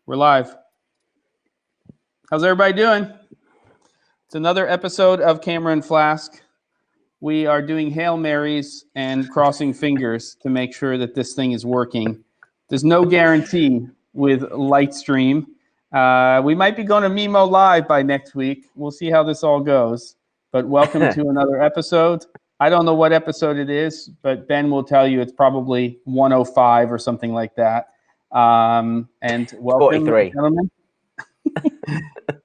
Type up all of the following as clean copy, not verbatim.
We're live. How's everybody doing? It's another episode of Camera and Flask. We are doing Hail Marys and crossing fingers to make sure that this thing is working. There's no guarantee with Lightstream. We might be going to Mimo Live by next week. We'll see how this all goes. But welcome to another episode. I don't know what episode it is, but Ben will tell you it's probably 105 or something like that. And welcome, 43. gentlemen.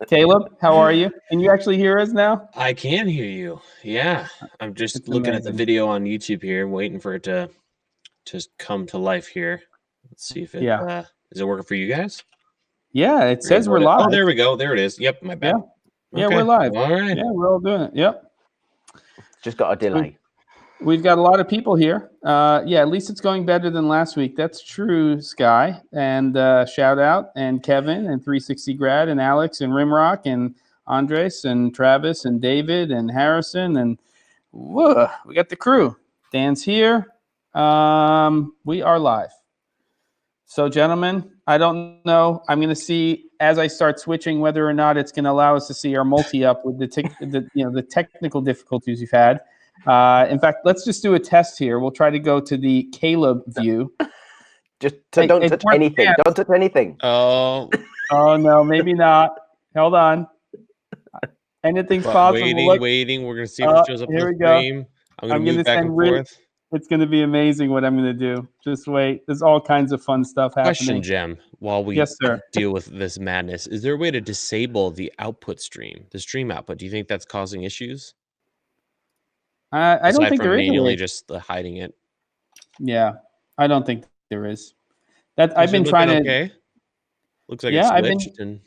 Caleb, how are you? Can you actually hear us now? I can hear you. Yeah. I'm just It's looking at the amazing. video on YouTube here, waiting for it to just come to life here. Let's see if it is it working for you guys? Yeah, it says we're live. Oh, there we go. There it is. Yep, my bad. Yeah, we're live. All right. Yeah, we're all doing it. Yep. Just got a delay. We've got a lot of people here. Yeah, at least it's going better than last week. That's true, Sky. And shout out, and Kevin, and 360 Grad, and Alex, and Rimrock, and Andres, and Travis, and David, and Harrison, and whoa, we got the crew. Dan's here. We are live. So, gentlemen, I don't know. I'm going to see as I start switching whether or not it's going to allow us to see our multi up with the technical difficulties we've had. In fact, let's just do a test here. We'll try to go to the Caleb view. Just don't touch anything. Yeah. Don't touch anything. Oh, No, maybe not. Hold on. Anything's possible. Waiting. We're going to see if it shows up on the screen. I'm going to move back and forth. It's going to be amazing what I'm going to do. Just wait. There's all kinds of fun stuff happening. Question, Jem, while we deal with this madness, is there a way to disable the output stream, the stream output? Do you think that's causing issues? I don't think there is. Manually just hiding it. Yeah, I don't think there is. I've been trying to. Okay. Looks like it's glitched, and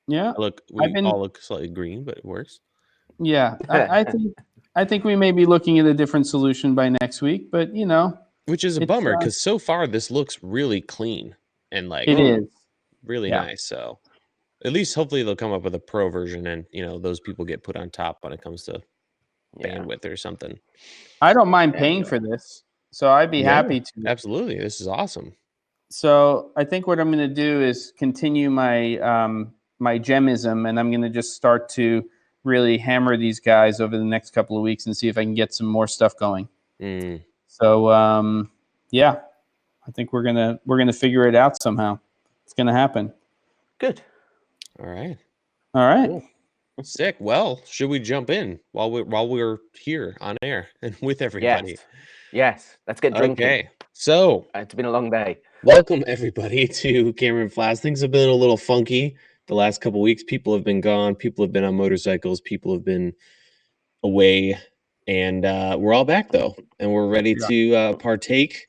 we all look slightly green, but it works. Yeah, I think we may be looking at a different solution by next week, but which is a bummer because so far this looks really clean and it is really nice. So at least hopefully they'll come up with a pro version, and those people get put on top when it comes to bandwidth or something. I don't mind paying for this, so I'd be happy to. Absolutely, this is awesome. So I think what I'm going to do is continue my my gemism, and I'm going to just start to really hammer these guys over the next couple of weeks and see if I can get some more stuff going. So I think we're gonna figure it out somehow. It's gonna happen. Good. All right. Cool. Sick. Well, should we jump in while we're here on air and with everybody? Yes. Let's get drinking. Okay. So it's been a long day. Welcome everybody to Camera and Flask. Things have been a little funky the last couple of weeks. People have been gone. People have been on motorcycles. People have been away, and we're all back though, and we're ready to partake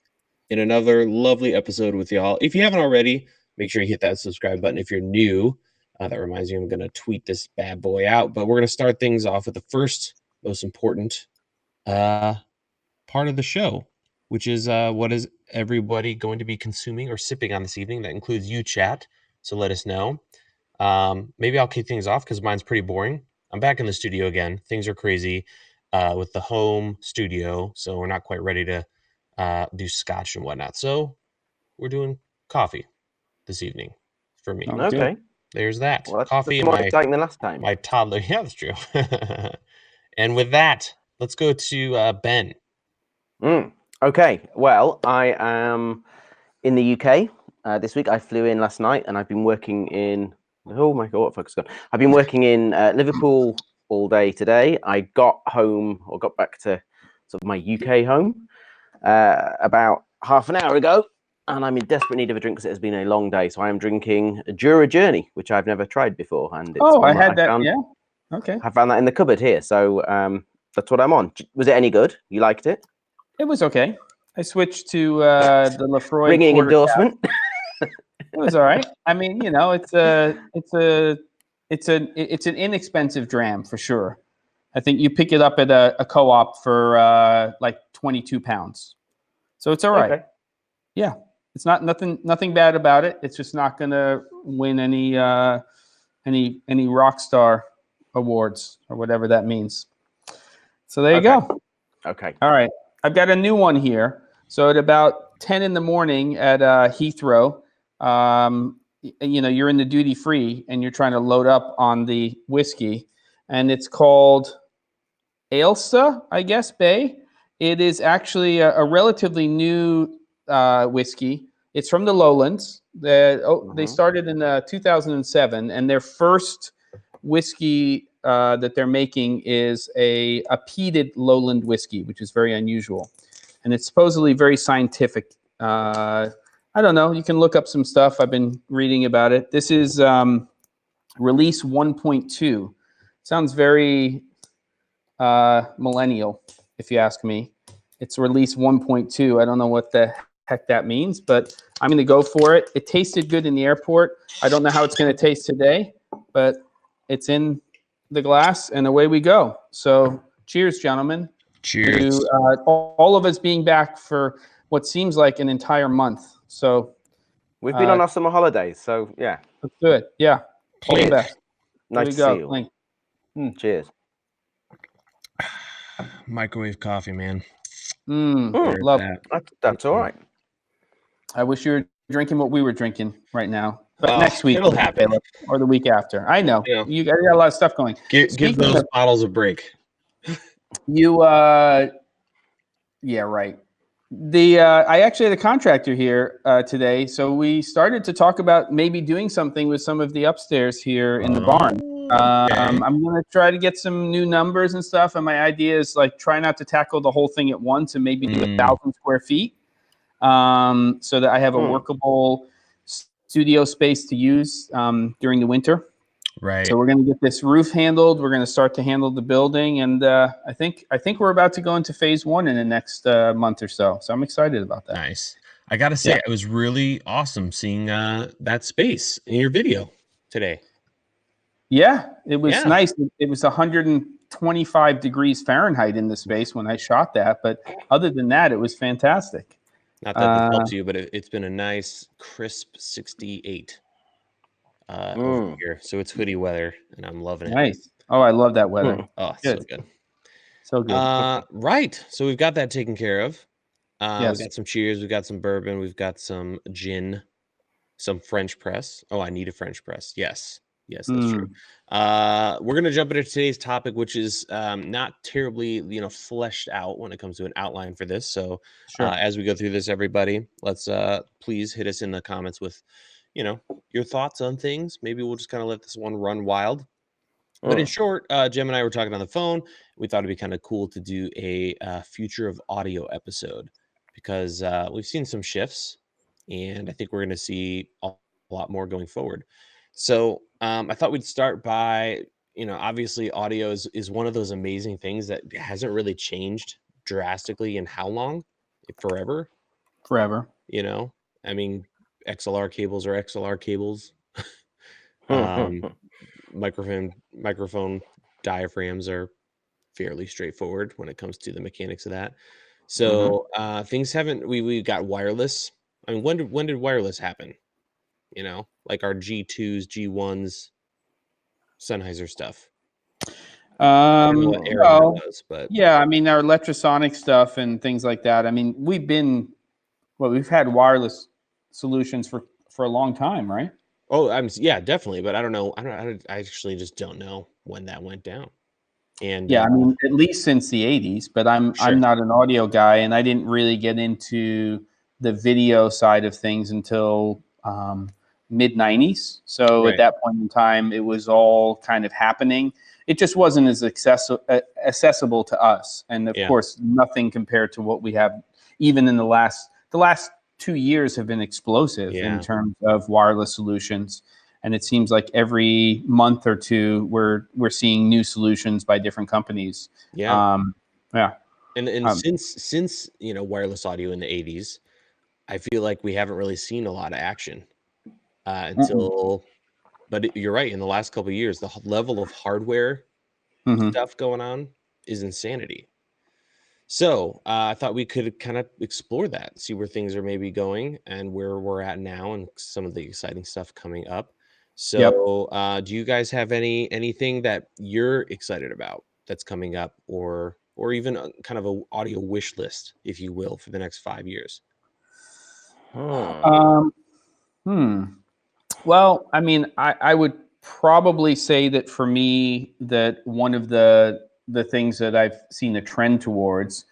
in another lovely episode with y'all. If you haven't already, make sure you hit that subscribe button. If you're new, that reminds me, I'm going to tweet this bad boy out, but we're going to start things off with the first most important part of the show, which is what is everybody going to be consuming or sipping on this evening. That includes you, chat. So let us know. Maybe I'll kick things off because mine's pretty boring. I'm back in the studio again. Things are crazy with the home studio, so we're not quite ready to do scotch and whatnot. So we're doing coffee this evening for me. Okay. There's that. Well, Coffee that's more exciting than last time. My toddler. Yeah, that's true. And with that, let's go to Ben. Okay. Well, I am in the UK this week. I flew in last night, and I've been working in. Oh my God, what focus gone? I've been working in Liverpool all day today. I got back to sort of my UK home about half an hour ago, and I'm in desperate need of a drink because it has been a long day. So I am drinking Jura Journey, which I've never tried before. And it's I had that. Okay. I found that in the cupboard here, so that's what I'm on. Was it any good? You liked it? It was okay. I switched to the Lefroy ringing endorsement. It was all right. I mean, it's an inexpensive dram for sure. I think you pick it up at a co-op for like 22 pounds. So it's all right. Okay. Yeah. It's nothing bad about it. It's just not going to win any rock star awards or whatever that means. So there you go. Okay. All right. I've got a new one here. So at about 10 in the morning at Heathrow, you're in the duty free and you're trying to load up on the whiskey, and it's called Ailsa, I guess, Bay. It is actually a relatively new whiskey. It's from the Lowlands. They started in 2007, and their first whiskey that they're making is a peated lowland whiskey, which is very unusual. And it's supposedly very scientific. I don't know. You can look up some stuff. I've been reading about it. This is release 1.2. Sounds very millennial, if you ask me. It's release 1.2. I don't know what the heck that means, but I'm going to go for it. It tasted good in the airport. I don't know how it's going to taste today, but it's in the glass, and away we go. So cheers, gentlemen. Cheers. To all of us being back for what seems like an entire month. So we've been on our summer holidays, so yeah. Let's do it. Yeah. All the best. Nice to see you. Cheers. Microwave coffee, man. Love that. That's all right. I wish you were drinking what we were drinking right now. But next week it'll happen, or the week after. I know you got a lot of stuff going. Give those bottles a break. Yeah, right. I actually had a contractor here today, so we started to talk about maybe doing something with some of the upstairs here in the barn. I'm going to try to get some new numbers and stuff, and my idea is like try not to tackle the whole thing at once and maybe do 1,000 square feet, so that I have a workable studio space to use during the winter. Right. So we're going to get this roof handled. We're going to start to handle the building, and I think we're about to go into phase 1 in the next month or so. So I'm excited about that. Nice. I got to say, it was really awesome seeing that space in your video today. Yeah, it was nice. It was 125 degrees Fahrenheit in the space when I shot that, but other than that, it was fantastic. Not that this helps you, but it's been a nice crisp 68. Over here, so it's hoodie weather, and I'm loving it. Nice. Oh, I love that weather. Oh, so good. So good. Right. So we've got that taken care of. Yes. We've got some cheers. We've got some bourbon. We've got some gin, some French press. Oh, I need a French press. Yes, that's true. We're gonna jump into today's topic, which is not terribly, fleshed out when it comes to an outline for this. So, as we go through this, everybody, let's please hit us in the comments with your thoughts on things. Maybe we'll just kind of let this one run wild. But in short, Jim and I were talking on the phone. We thought it'd be kind of cool to do a future of audio episode because we've seen some shifts, and I think we're going to see a lot more going forward. So I thought we'd start by, obviously audio is one of those amazing things that hasn't really changed drastically in how long? Forever. I mean, XLR cables are XLR cables. Microphone diaphragms are fairly straightforward when it comes to the mechanics of that. So things haven't. We got wireless. I mean, when did wireless happen? Like our G2s, G1s, Sennheiser stuff. I don't know what era that was, but yeah, I mean our electrosonic stuff and things like that. I mean, we've had wireless solutions for a long time, right? Oh, definitely, but I don't know. I actually just don't know when that went down. And I mean, at least since the 80s, but I'm not an audio guy, and I didn't really get into the video side of things until mid 90s. So at that point in time, it was all kind of happening. It just wasn't as accessible to us, and of course, nothing compared to what we have. Even in the last 2 years have been explosive in terms of wireless solutions, and it seems like every month or two we're seeing new solutions by different companies. And since wireless audio in the 80s, I feel like we haven't really seen a lot of action until. But you're right. In the last couple of years, the level of hardware stuff going on is insanity. So I thought we could kind of explore that, see where things are maybe going and where we're at now and some of the exciting stuff coming up. So do you guys have anything that you're excited about that's coming up or even kind of an audio wish list, if you will, for the next 5 years? Well, I mean, I would probably say that for me, that one of the things that I've seen a trend towards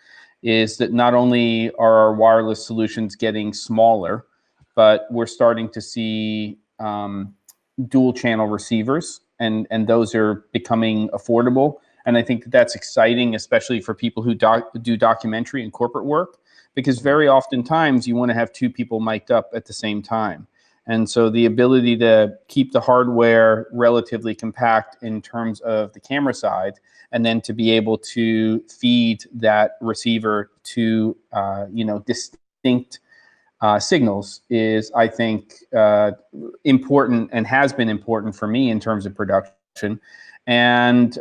is that not only are our wireless solutions getting smaller, but we're starting to see dual channel receivers, and those are becoming affordable. And I think that that's exciting, especially for people who do documentary and corporate work, because very oftentimes you want to have two people mic'd up at the same time. And so the ability to keep the hardware relatively compact in terms of the camera side, and then to be able to feed that receiver to distinct signals is, I think, important, and has been important for me in terms of production. And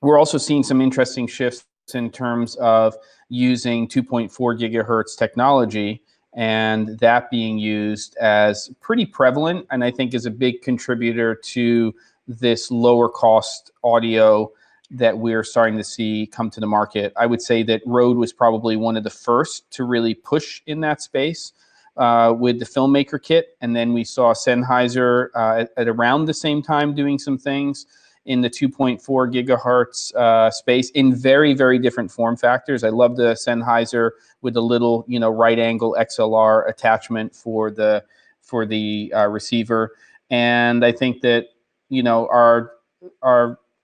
we're also seeing some interesting shifts in terms of using 2.4 gigahertz technology, and that being used as pretty prevalent, and I think is a big contributor to this lower cost audio that we're starting to see come to the market. I would say that Rode was probably one of the first to really push in that space with the filmmaker kit, and then we saw Sennheiser at around the same time doing some things in the 2.4 gigahertz space in very, very different form factors. I love the Sennheiser with a little, right angle XLR attachment for the receiver. And I think that,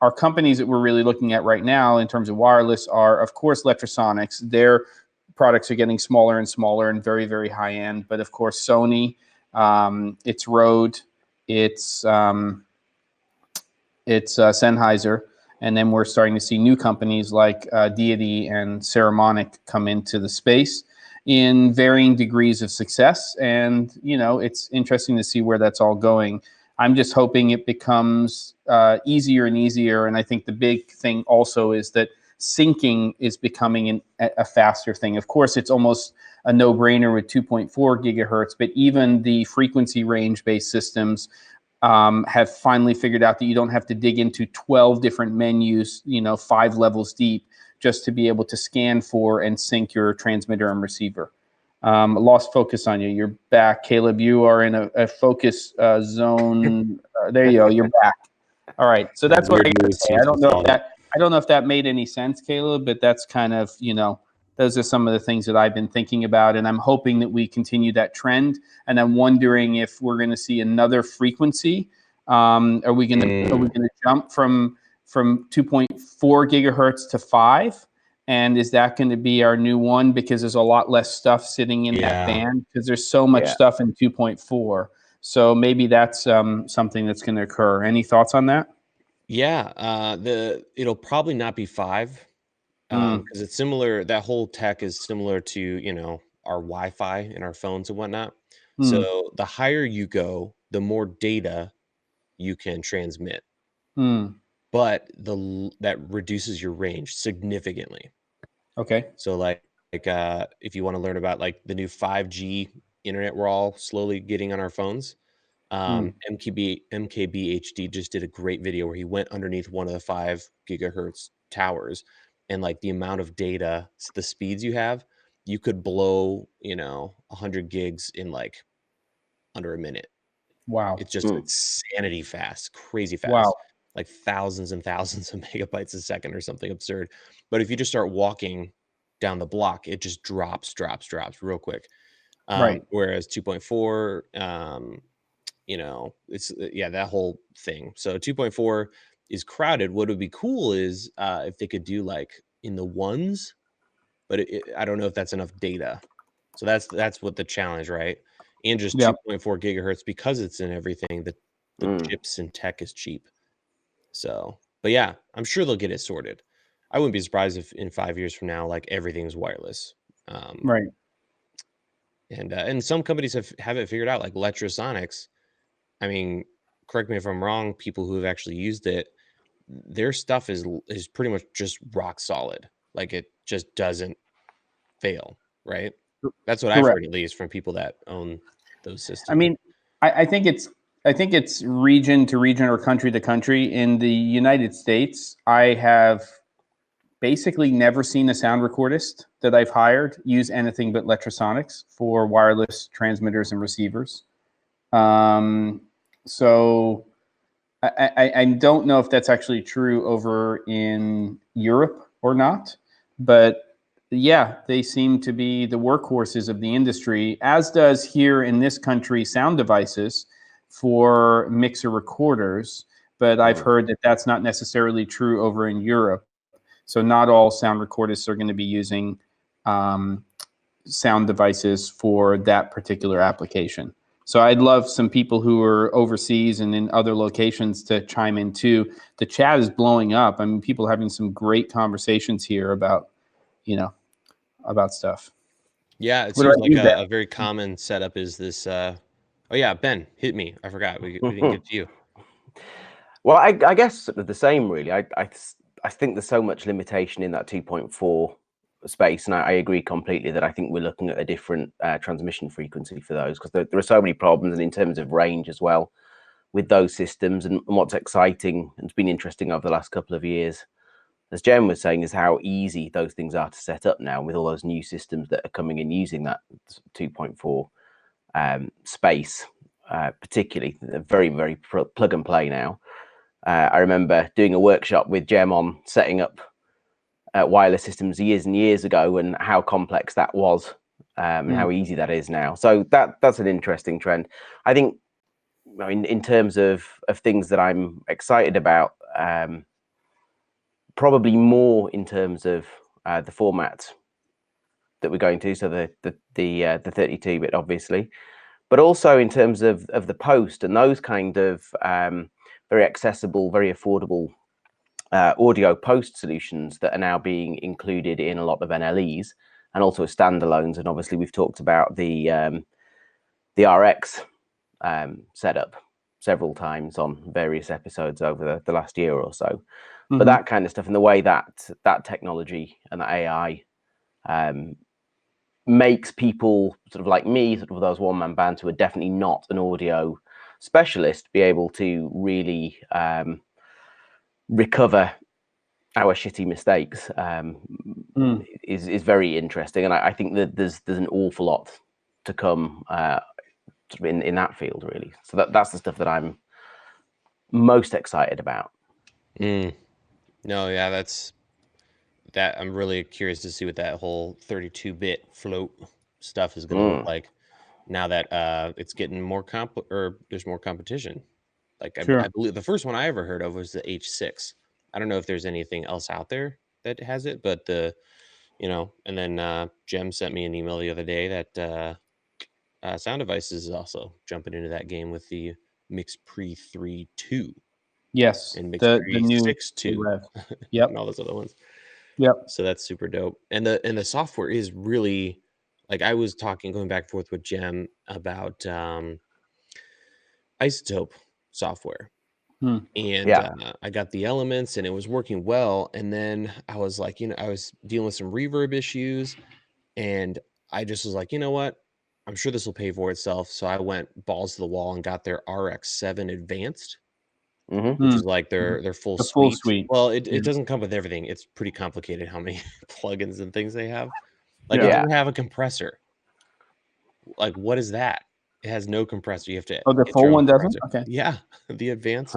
our companies that we're really looking at right now in terms of wireless are, of course, Letrasonics. Their products are getting smaller and smaller and very, very high end. But of course, Sony, it's Rode, it's Sennheiser, and then we're starting to see new companies like Deity and Ceramonic come into the space in varying degrees of success. And it's interesting to see where that's all going. I'm just hoping it becomes easier and easier. And I think the big thing also is that syncing is becoming a faster thing. Of course, it's almost a no-brainer with 2.4 gigahertz, but even the frequency range-based systems have finally figured out that you don't have to dig into 12 different menus, 5 levels deep, just to be able to scan for and sync your transmitter and receiver. Lost focus on you. You're back, Caleb. You are in a focus zone. There you go. You're back. All right. So that's what I gotta say. I don't know if that made any sense, Caleb, but that's kind of, those are some of the things that I've been thinking about, and I'm hoping that we continue that trend. And I'm wondering if we're going to see another frequency. Are we going to jump from 2.4 gigahertz to 5? And is that going to be our new one? Because there's a lot less stuff sitting in that band, because there's so much stuff in 2.4. So maybe that's something that's going to occur. Any thoughts on that? Yeah, it'll probably not be 5. Because it's similar. That whole tech is similar to our Wi-Fi in our phones and whatnot. So the higher you go, the more data you can transmit. But that reduces your range significantly. Okay. So like if you want to learn about like the new 5G internet we're all slowly getting on our phones, MKBHD just did a great video where he went underneath one of the 5 gigahertz towers. And like the amount of data, the speeds you have, you could blow, 100 gigs in like under a minute. Wow. It's just insanity fast, crazy fast. Wow. Like thousands and thousands of megabytes a second or something absurd. But if you just start walking down the block, it just drops real quick. Right. Whereas 2.4, it's that whole thing. So 2.4 is crowded. What would be cool is if they could do like in the ones, but I don't know if that's enough data. So that's what the challenge, right? And just 2.4 gigahertz, because it's in everything. The chips and tech is cheap. So, but yeah, I'm sure they'll get it sorted. I wouldn't be surprised if in 5 years from now, like everything's wireless. Right. And some companies have it figured out, like Letrasonics. I mean, correct me if I'm wrong. People who have actually used it, their stuff is pretty much just rock solid. Like it just doesn't fail, right? That's what I've heard, at least from people that own those systems. I mean, I think it's region to region or country to country. In the United States, I have basically never seen a sound recordist that I've hired use anything but Letrasonics for wireless transmitters and receivers. So I don't know if that's actually true over in Europe or not, but yeah, they seem to be the workhorses of the industry, as does here in this country sound devices for mixer recorders. But I've heard that that's not necessarily true over in Europe. So not all sound recordists are going to be using sound devices for that particular application. So I'd love some people who are overseas and in other locations to chime in too. The chat is blowing up. I mean, people are having some great conversations here about, about stuff. Yeah, it What seems about like you, Ben? a very common setup is this. Oh yeah, Ben, hit me. I forgot. We didn't get to you. Well, I guess sort of the same, really. I think there's so much limitation in that 2.4 space, and I agree completely that I think we're looking at a different transmission frequency for those, because there are so many problems, and in terms of range as well with those systems. And what's exciting and it's been interesting over the last couple of years, as Jen was saying, is how easy those things are to set up now with all those new systems that are coming in using that 2.4 space, particularly. They're very, very plug and play now. I remember doing a workshop with Jem on setting up wireless systems years and years ago, and how complex that was, and how easy that is now. So that's an interesting trend. I think, in terms of things that I'm excited about, probably more in terms of the format that we're going to, so the 32-bit, obviously, but also in terms of the post and those kind of very accessible, very affordable audio post solutions that are now being included in a lot of NLEs and also standalones. And obviously we've talked about the RX setup several times on various episodes over the last year or so. But that kind of stuff, and the way that technology and that AI makes people sort of like me, sort of those one-man bands who are definitely not an audio specialist, be able to really recover our shitty mistakes is very interesting. And I think that there's an awful lot to come in that field, really. So that's the stuff that I'm most excited about. No, yeah, that's that. I'm really curious to see what that whole 32-bit float stuff is going to look like now that it's getting more there's more competition. Like I believe the first one I ever heard of was the H6. I don't know if there's anything else out there that has it, but and then Jem sent me an email the other day that Sound Devices is also jumping into that game with the MixPre 3.2. Yes, And the MixPre new 6.2. Yep. And all those other ones. Yep. So that's super dope. And the software is really, like, I was going back and forth with Jem about Isotope software. And I got the elements and it was working well. And then I was like, I was dealing with some reverb issues, and I just was like, you know what? I'm sure this will pay for itself. So I went balls to the wall and got their RX7 Advanced, which is like their full The suite. full suite. Well, it doesn't come with everything. It's pretty complicated how many plugins and things they have. Like, Yeah. it doesn't have a compressor. Like, what is that? It has no compressor. You have to. Oh, the get full your own one doesn't? compressor. Okay. Yeah, the advanced.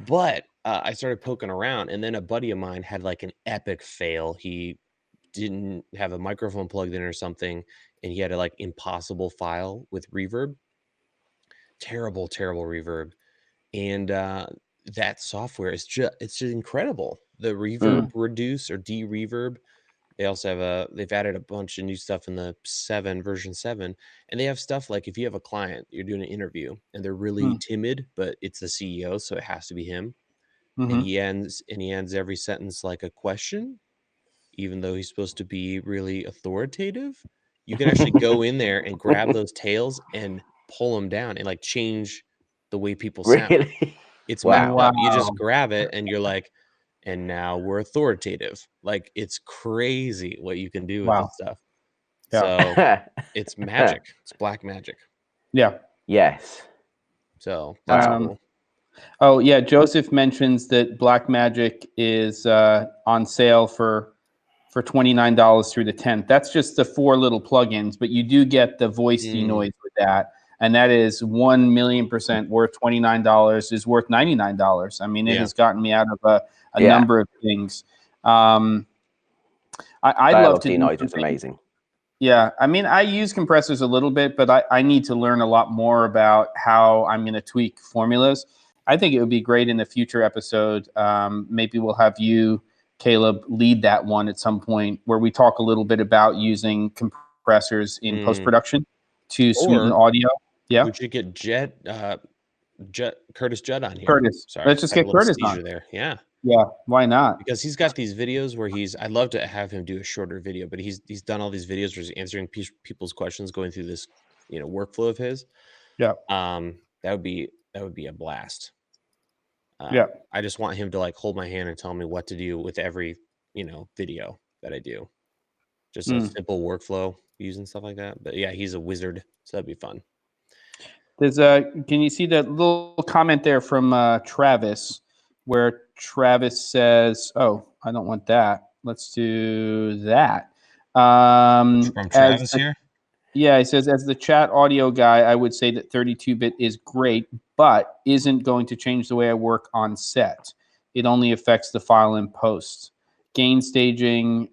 But I started poking around, and then a buddy of mine had like an epic fail. He didn't have a microphone plugged in or something, and he had a like impossible file with reverb. Terrible reverb. And that software is just incredible. The reverb reduce or de-reverb. They also have they've added a bunch of new stuff in the version 7, and they have stuff like if you have a client, you're doing an interview and they're really timid, but it's the CEO, so it has to be him. And he ends every sentence like a question, even though he's supposed to be really authoritative. You can actually go in there and grab those tails and pull them down and like change the way people sound. Really? It's Wow. mapped up. You just grab it and you're like, and now we're authoritative. Like, it's crazy what you can do with this stuff. Yeah. So it's magic. It's black magic. Yeah. Yes. So that's cool. Oh yeah, Joseph mentions that Blackmagic is on sale for $29 through the 10th. That's just the 4 little plugins, but you do get the voice denoise with that. and that is 1,000,000% worth $29 is worth $99. I mean, it has gotten me out of a number of things. I'd love to do knowledge is something. amazing. Yeah, I mean, I use compressors a little bit, but I need to learn a lot more about how I'm going to tweak formulas. I think it would be great in a future episode. Maybe we'll have you, Caleb, lead that one at some point where we talk a little bit about using compressors in post-production to sweeten audio. Yeah, we should get Curtis Judd on here. Curtis. Sorry, Let's just get Curtis on there. Yeah. Yeah, why not? Because he's got these videos where I'd love to have him do a shorter video, but he's done all these videos where he's answering people's questions, going through this, workflow of his. Yeah. That would be a blast. Yeah. I just want him to like hold my hand and tell me what to do with every, video that I do. Just a simple workflow using stuff like that. But yeah, he's a wizard, so that'd be fun. Can you see that little comment there from Travis, where Travis says, "Oh, I don't want that. Let's do that." From Travis here? Yeah, he says, as the chat audio guy, I would say that 32-bit is great, but isn't going to change the way I work on set. It only affects the file in post. Gain staging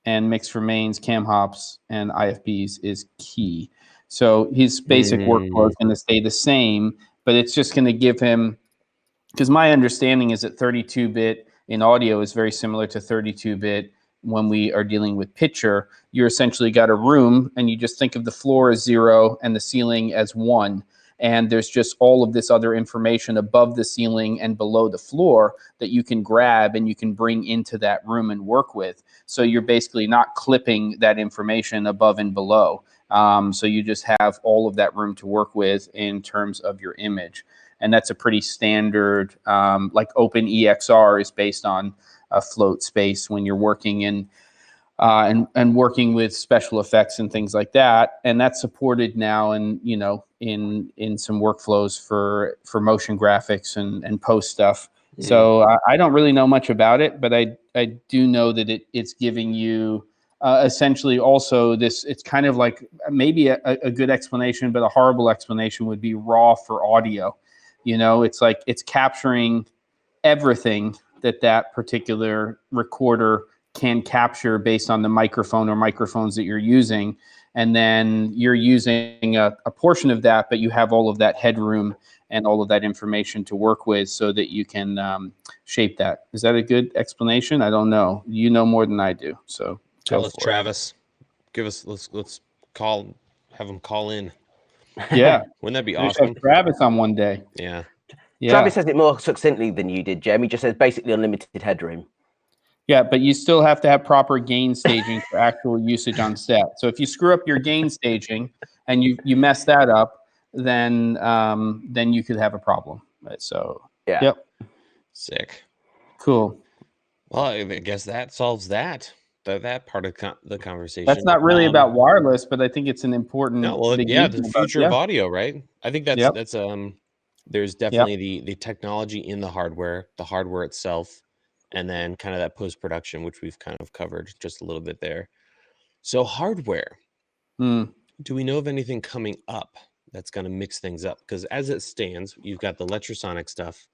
and mix for mains, cam hops, and IFBs is key. So his basic workflow is going to stay the same, but it's just going to give him, because my understanding is that 32-bit in audio is very similar to 32-bit when we are dealing with picture. You're essentially got a room and you just think of the floor as 0 and the ceiling as 1. And there's just all of this other information above the ceiling and below the floor that you can grab and you can bring into that room and work with. So you're basically not clipping that information above and below. So you just have all of that room to work with in terms of your image. And that's a pretty standard, like OpenEXR is based on a float space when you're working in and working with special effects and things like that. And that's supported now in some workflows for motion graphics and post stuff. So I don't really know much about it, but I do know that it's giving you essentially also this. It's kind of like maybe a good explanation, but a horrible explanation would be raw for audio. It's like it's capturing everything that particular recorder can capture based on the microphone or microphones that you're using. And then you're using a portion of that, but you have all of that headroom and all of that information to work with so that you can shape that. Is that a good explanation? I don't know. You know more than I do. So tell us, Travis. Give us, let's have him call in. Yeah. Wouldn't that be Just awesome? have Travis on one day. Yeah. Travis says it more succinctly than you did, Jeremy. Just says basically unlimited headroom. Yeah, but you still have to have proper gain staging for actual usage on set. So if you screw up your gain staging and you mess that up, then you could have a problem. Right? So yeah, yep, sick, cool. Well, I guess that solves that part of the conversation. That's not really about wireless, but I think it's an important. No, well, yeah, the future of audio, right? I think that's there's definitely the technology in the hardware itself. And then kind of that post-production, which we've kind of covered just a little bit there. So hardware, do we know of anything coming up that's going to mix things up? Because as it stands, you've got the Letrosonic stuff,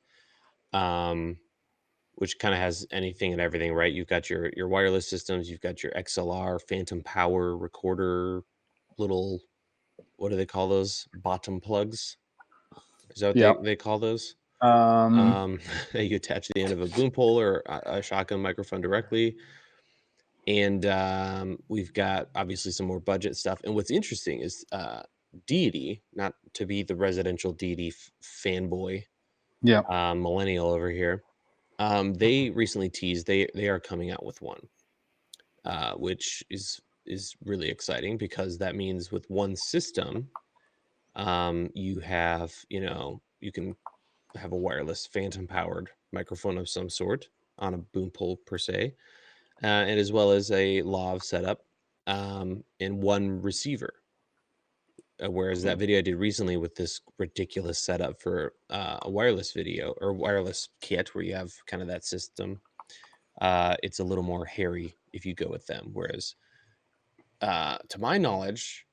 which kind of has anything and everything, right? You've got your wireless systems. You've got your XLR, phantom power recorder, little, what do they call those? Bottom plugs? Is that what they call those? You attach the end of a boom pole or a shotgun microphone directly, and we've got obviously some more budget stuff. And what's interesting is Deity, not to be the residential Deity fanboy, millennial over here. They recently teased they are coming out with one, which is really exciting because that means with one system, you have you can have a wireless phantom powered microphone of some sort on a boom pole per se, and as well as a lav setup and one receiver. Whereas that video I did recently with this ridiculous setup for a wireless video or wireless kit where you have kind of that system, it's a little more hairy if you go with them. Whereas to my knowledge,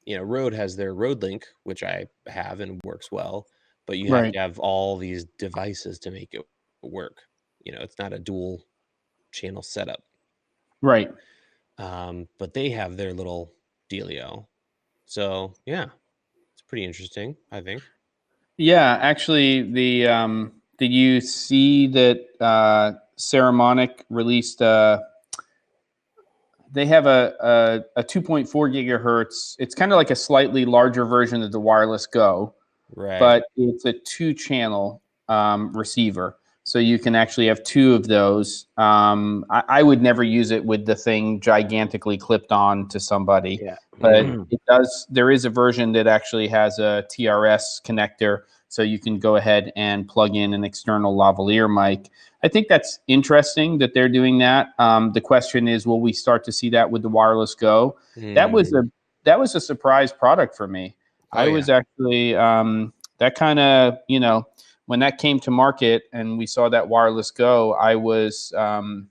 Rode has their Rode Link, which I have and works well, but you have to have all these devices to make it work. It's not a dual channel setup. Right. But they have their little dealio. So yeah, it's pretty interesting, I think. Yeah, actually, did you see that Ceramonic released? They have a 2.4 gigahertz. It's kind of like a slightly larger version of the Wireless Go, Right. but it's a 2-channel receiver. So you can actually have 2 of those. I would never use it with the thing gigantically clipped on to somebody. Yeah. But it does. There is a version that actually has a TRS connector, so you can go ahead and plug in an external lavalier mic. I think that's interesting that they're doing that. The question is, will we start to see that with the Wireless Go? That was a surprise product for me. I was actually that kind of, when that came to market and we saw that Wireless Go, I was kind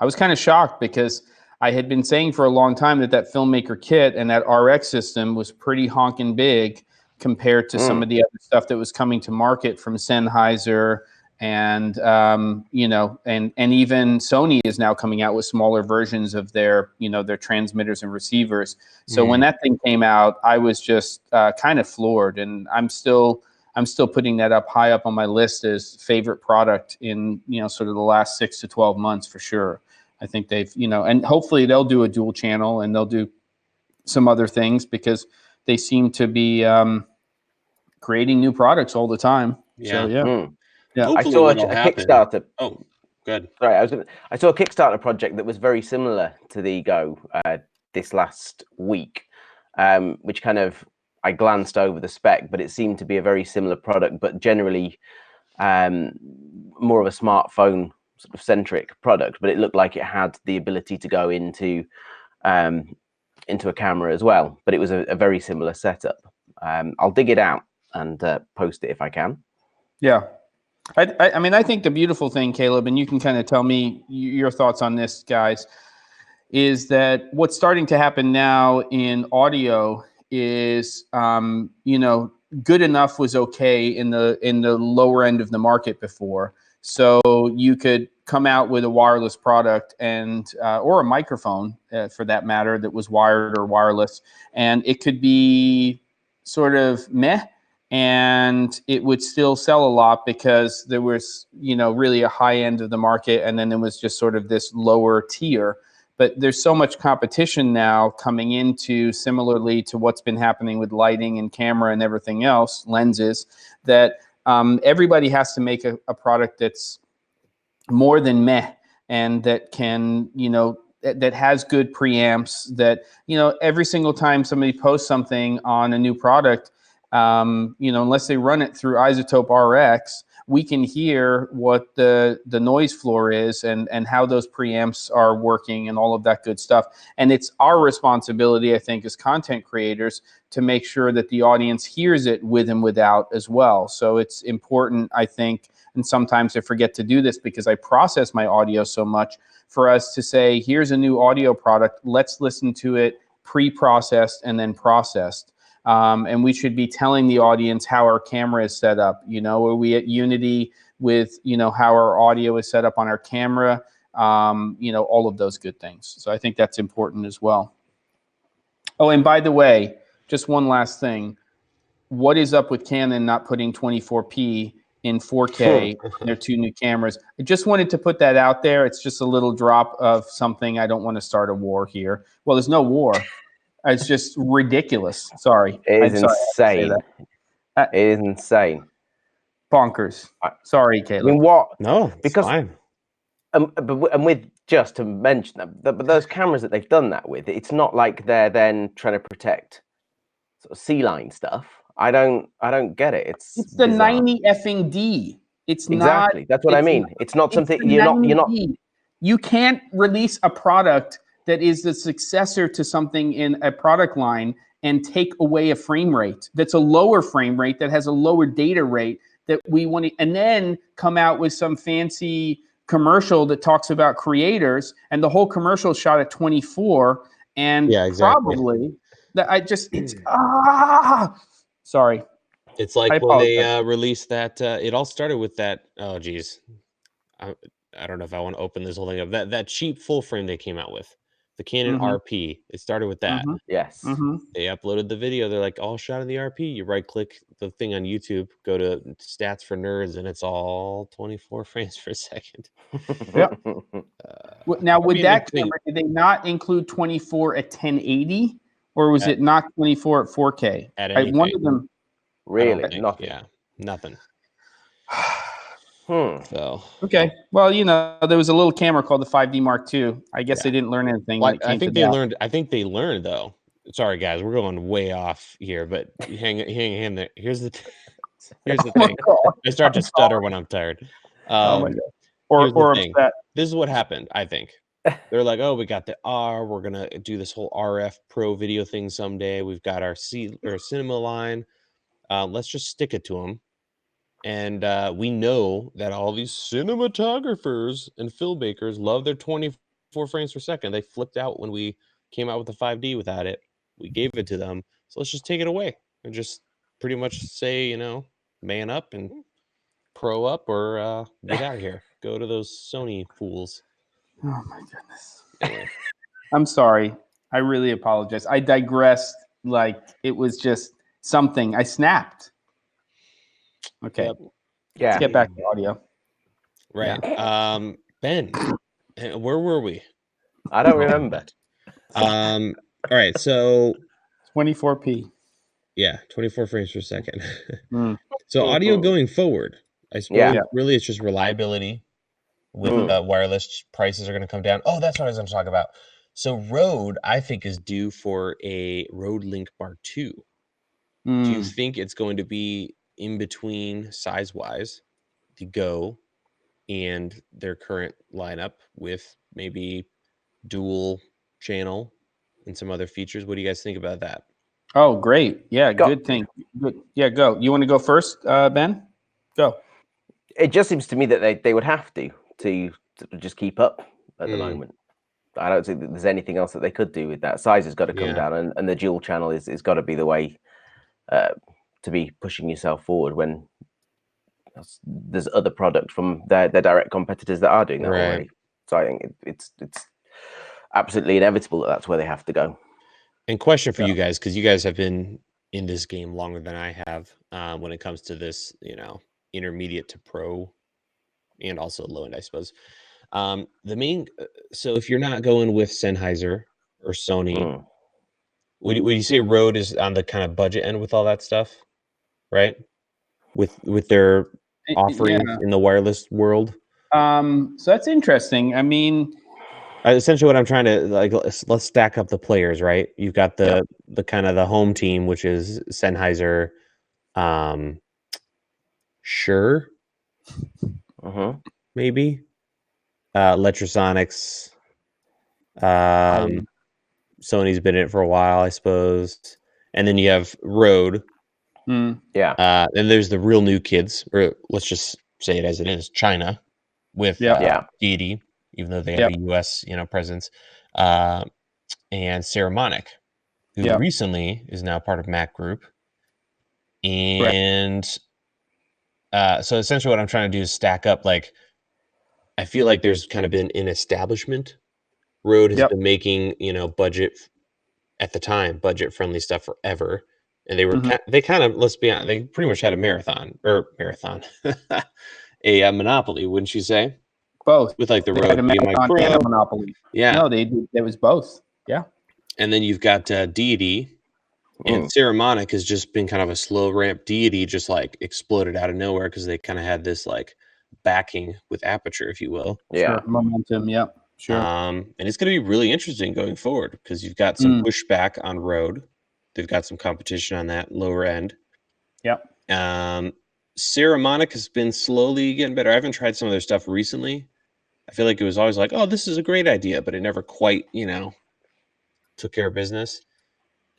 of shocked because I had been saying for a long time that filmmaker kit and that RX system was pretty honking big compared to some of the other stuff that was coming to market from Sennheiser and and even Sony is now coming out with smaller versions of their their transmitters and receivers. So when that thing came out, I was just kind of floored, and I'm still putting that up high up on my list as favorite product in sort of the last 6 to 12 months for sure. I think they've and hopefully they'll do a dual channel and they'll do some other things because they seem to be creating new products all the time. Yeah. So yeah. Yeah. I saw a Kickstarter. Oh, good. Sorry, I saw a Kickstarter project that was very similar to the Go this last week, which kind of I glanced over the spec, but it seemed to be a very similar product, but generally more of a smartphone sort of centric product. But it looked like it had the ability to go into a camera as well. But it was a very similar setup. I'll dig it out and post it if I can. Yeah. I mean, I think the beautiful thing, Caleb, and you can kind of tell me your thoughts on this, guys, is that what's starting to happen now in audio is, good enough was okay in the lower end of the market before. So you could come out with a wireless product and or a microphone for that matter that was wired or wireless, and it could be sort of meh. And it would still sell a lot because there was, really a high end of the market. And then there was just sort of this lower tier. But there's so much competition now coming into, similarly to what's been happening with lighting and camera and everything else, lenses, that everybody has to make a product that's more than meh and that can, that has good preamps, that, every single time somebody posts something on a new product, unless they run it through Isotope RX, we can hear what the noise floor is and how those preamps are working and all of that good stuff. And it's our responsibility, I think, as content creators to make sure that the audience hears it with and without as well. So it's important, I think, and sometimes I forget to do this because I process my audio so much, for us to say, here's a new audio product, let's listen to it pre-processed and then processed. And we should be telling the audience how our camera is set up. Are we at unity with, how our audio is set up on our camera? All of those good things. So I think that's important as well. Oh, and by the way, just one last thing. What is up with Canon not putting 24p in 4K in their 2 new cameras? I just wanted to put that out there. It's just a little drop of something. I don't want to start a war here. Well, there's no war. It's just ridiculous. Sorry. It is insane. It is insane. Bonkers. Sorry, Caleb. I mean, what? No, because fine. And with just to mention that, but those cameras that they've done that with, it's not like they're then trying to protect sort of C-line stuff. I don't get it. It's the bizarre. 90 effing D. It's exactly. Not, that's what I mean. It's not something you're not. You can't release a product that is the successor to something in a product line and take away a frame rate that's a lower frame rate, that has a lower data rate, that we want to, and then come out with some fancy commercial that talks about creators, and the whole commercial shot at 24, and That sorry. It's like I when they apologize. released that. It all started with that. Oh, geez, I don't know if I want to open this whole thing up. That cheap full frame they came out with, the Canon Mhm. RP. It started with that. Mhm. Yes. Mhm. They uploaded the video. They're like, all shot in the RP. You right click the thing on YouTube, go to stats for nerds, and it's all 24 frames per second. Yep. Now, That'd with be an that interesting- camera, did they not include 24 at 1080, or was At- it not 24 at 4K? at One anything. of them. I don't Really, think, nothing. yeah, nothing. Hmm. So Okay. Well, there was a little camera called the 5D Mark II. I guess Yeah. they didn't learn anything Well, when it I came think to they that. learned. I think they learned though. Sorry, guys, we're going way off here, but hang in there. Here's the thing. I start to stutter when I'm tired. Oh my god. Here's the Or thing. upset. This is what happened. I think they're like, oh, we got the R. We're gonna do this whole RF Pro video thing someday. We've got our cinema line. Let's just stick it to them. And we know that all these cinematographers and filmmakers love their 24 frames per second. They flipped out when we came out with the 5D without it. We gave it to them. So let's just take it away and just pretty much say, man up and pro up or get out of here. Go to those Sony fools. Oh my goodness. Anyway, I'm sorry. I really apologize. I digressed like it was just something. I snapped. Okay. Yep. Yeah. Let's get back to audio. Right. Ben, where were we? I don't remember. All right. So 24p. yeah, 24 frames per second. Mm. So audio going forward, I suppose Yeah. really it's just reliability with wireless prices are going to come down. Oh, that's what I was going to talk about. So Rode, I think, is due for a Rode Link Mark II. Do you think it's going to be in between size-wise the Go and their current lineup with maybe dual channel and some other features? What do you guys think about that? Oh, great. Yeah, Go. good thing. Good. Yeah, go. You want to go first, Ben? Go. It just seems to me that they would have to just keep up at the moment. I don't think that there's anything else that they could do with that. Size has got to come down, and the dual channel is got to be the way to be pushing yourself forward when there's other product from their direct competitors that are doing that already. So I think it's absolutely inevitable that that's where they have to go. And question for you guys, because you guys have been in this game longer than I have when it comes to this, intermediate to pro and also low end, I suppose. So if you're not going with Sennheiser or Sony, would you say Rode is on the kind of budget end with all that stuff, right? With their offerings in the wireless world? So that's interesting. I mean, essentially what I'm trying to let's stack up the players, right? You've got the kind of the home team, which is Sennheiser, Shure, maybe, Electrosonics, Sony's been in it for a while, I suppose, and then you have Rode, and there's the real new kids, or let's just say it as it is, China, with Deity, even though they have a US presence, and Saramonic, who recently is now part of Mac Group, and so essentially what I'm trying to do is stack up. Like, I feel like there's kind of been an establishment. Rode has been making budget at the time, budget friendly stuff forever, and they were they kind of, let's be honest, they pretty much had a a monopoly, wouldn't you say? Both with like the they Rode being like and a monopoly. Yeah, no, it was both. Yeah, and then you've got Deity. And Saramonic has just been kind of a slow ramp. Deity just like exploded out of nowhere because they kind of had this like backing with Aperture, if you will. Sure. Momentum. Yeah, sure. And it's going to be really interesting going forward because you've got some pushback on Rode. They've got some competition on that lower end. Yep. Saramonic has been slowly getting better. I haven't tried some of their stuff recently. I feel like it was always like, oh, this is a great idea, but it never quite, took care of business.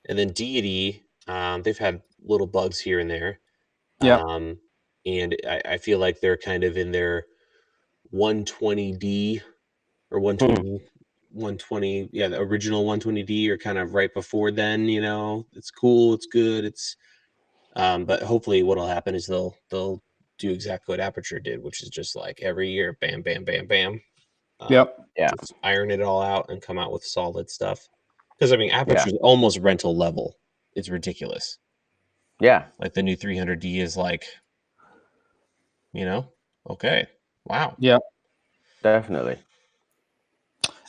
And then Deity, they've had little bugs here and there. Yeah. And I feel like they're kind of in their 120D or 120 120, yeah, the original 120D, or kind of right before then. You know, it's cool, it's good, it's but hopefully what'll happen is they'll do exactly what Aperture did, which is just like every year, bam, bam, bam, bam. Yep. Yeah. Just iron it all out and come out with solid stuff. Because I mean, Yeah. Aperture is almost rental level. It's ridiculous. Yeah. Like the new 300D is like, okay, wow. Yep. Definitely.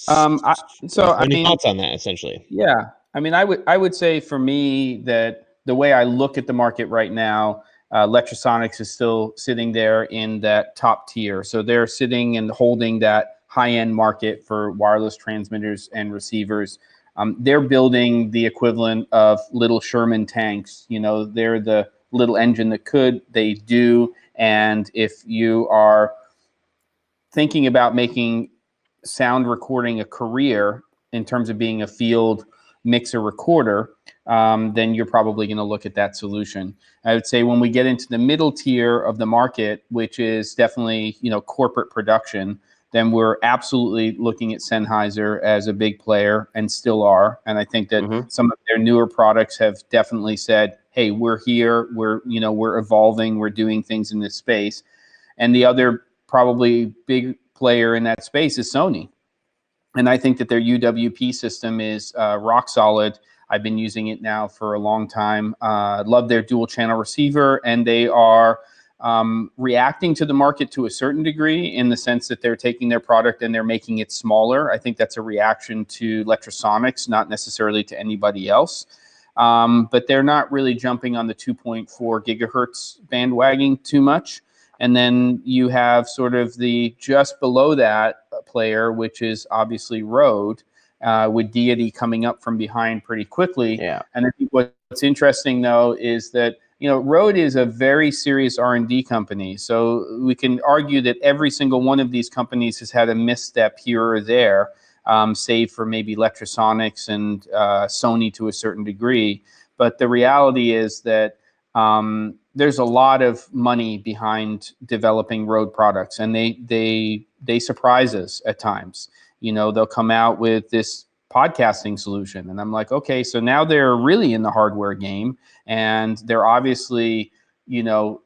Any thoughts on that? Essentially, yeah. I mean, I would say for me that the way I look at the market right now, Electrosonics is still sitting there in that top tier. So they're sitting and holding that high-end market for wireless transmitters and receivers. They're building the equivalent of little Sherman tanks. You know, they're the little engine that could, they do. And if you are thinking about making sound recording a career in terms of being a field mixer recorder, then you're probably going to look at that solution. I would say when we get into the middle tier of the market, which is definitely, corporate production, then we're absolutely looking at Sennheiser as a big player, and still are. And I think that some of their newer products have definitely said, hey, we're here, we're evolving, we're doing things in this space. And the other probably big player in that space is Sony. And I think that their UWP system is rock solid. I've been using it now for a long time. Love their dual channel receiver, and they are reacting to the market to a certain degree, in the sense that they're taking their product and they're making it smaller. I think that's a reaction to Electrosonics, not necessarily to anybody else. But they're not really jumping on the 2.4 gigahertz bandwagon too much. And then you have sort of the just below that player, which is obviously Rode, with Deity coming up from behind pretty quickly. Yeah. And I think what's interesting, though, is that Rode is a very serious R&D company. So we can argue that every single one of these companies has had a misstep here or there, save for maybe Electrosonics and Sony to a certain degree. But the reality is that there's a lot of money behind developing Rode products, and they surprise us at times. They'll come out with this podcasting solution, and I'm like, okay, so now they're really in the hardware game, and they're obviously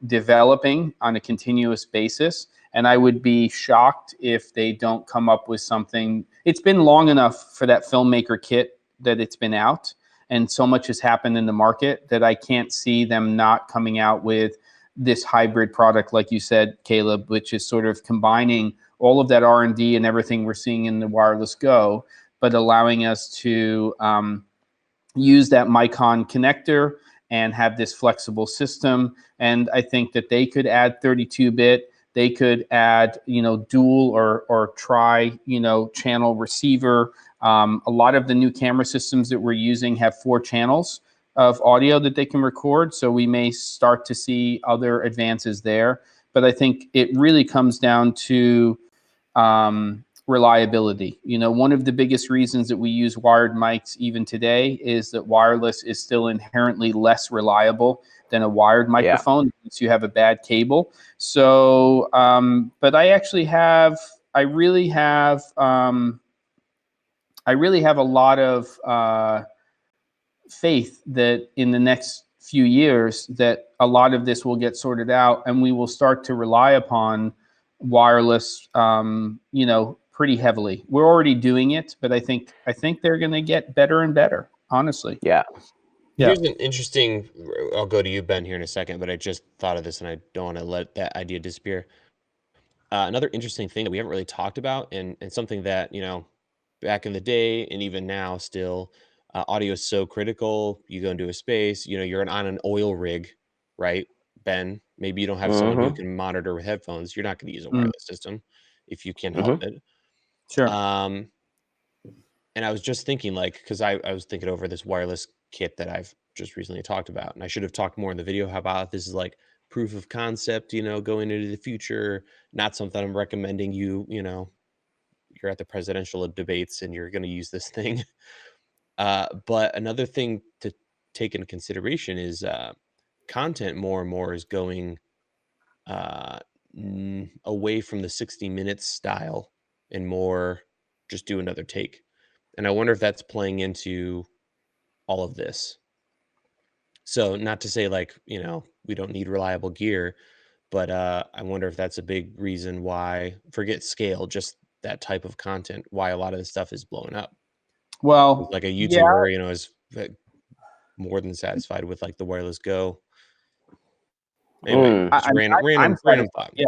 developing on a continuous basis. And I would be shocked if they don't come up with something. It's been long enough for that filmmaker kit that it's been out, and so much has happened in the market that I can't see them not coming out with this hybrid product, like you said, Caleb, which is sort of combining all of that R&D and everything we're seeing in the wireless Go, but allowing us to use that Micon connector and have this flexible system. And I think that they could add 32-bit. They could add, dual or tri, channel receiver. A lot of the new camera systems that we're using have 4 channels of audio that they can record. So we may start to see other advances there. But I think it really comes down to reliability. One of the biggest reasons that we use wired mics even today is that wireless is still inherently less reliable than a wired microphone once you have a bad cable. So, but I really have a lot of faith that in the next few years that a lot of this will get sorted out, and we will start to rely upon wireless, pretty heavily. We're already doing it, but I think they're going to get better and better, honestly. Yeah. Here's an interesting, I'll go to you, Ben, here in a second, but I just thought of this and I don't want to let that idea disappear. Another interesting thing that we haven't really talked about, and something that, back in the day and even now still, audio is so critical. You go into a space, you're on an oil rig, right, Ben? Maybe you don't have someone who can monitor with headphones. You're not going to use a wireless system if you can help it. Sure. And I was just thinking, because I was thinking over this wireless kit that I've just recently talked about, and I should have talked more in the video about this is like proof of concept, going into the future, not something I'm recommending you're at the presidential debates and you're going to use this thing. But another thing to take into consideration is content more and more is going away from the 60 minutes style and more just do another take. And I wonder if that's playing into all of this. So not to say like, we don't need reliable gear, but I wonder if that's a big reason why, forget scale, just that type of content, why a lot of this stuff is blowing up. Well, Like a yeah, YouTuber, is more than satisfied with like the wireless Go. Anyway, just random thought. Yeah.